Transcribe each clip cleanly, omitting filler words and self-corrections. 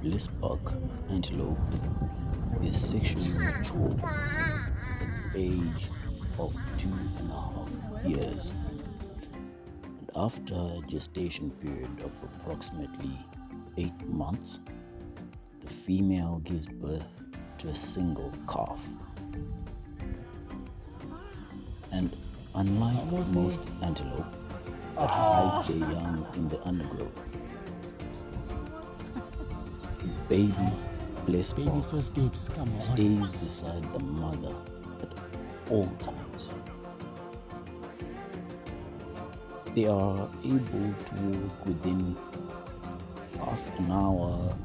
blesbok antelope is sexually mature at the age of 2.5 years, and after a gestation period of approximately 8 months, the female gives birth to a single calf. And unlike most antelope that hide their young in the undergrowth, baby Baby's blesbok first steps, come on. stays beside the mother at all times. They are able to walk within half an hour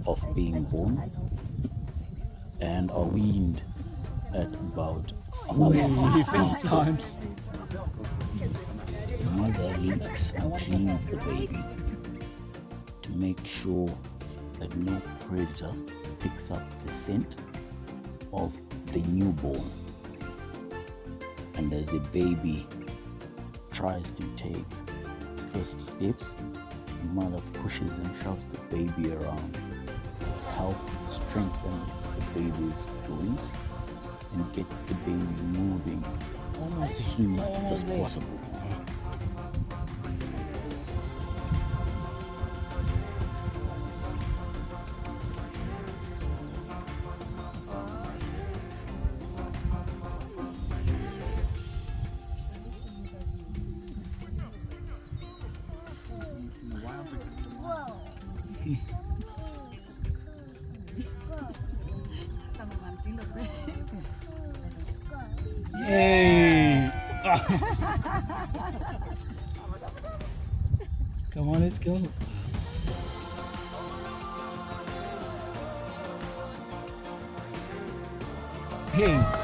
of being born and are weaned at about 4 Face months old. plant. The mother licks and cleans the baby to make sure that no predator picks up the scent of the newborn. And as the baby tries to take its first steps, the mother pushes and shoves the baby around to help strengthen the baby's joints and get the baby moving as soon as possible. Hey! Come on, let's go. Hey!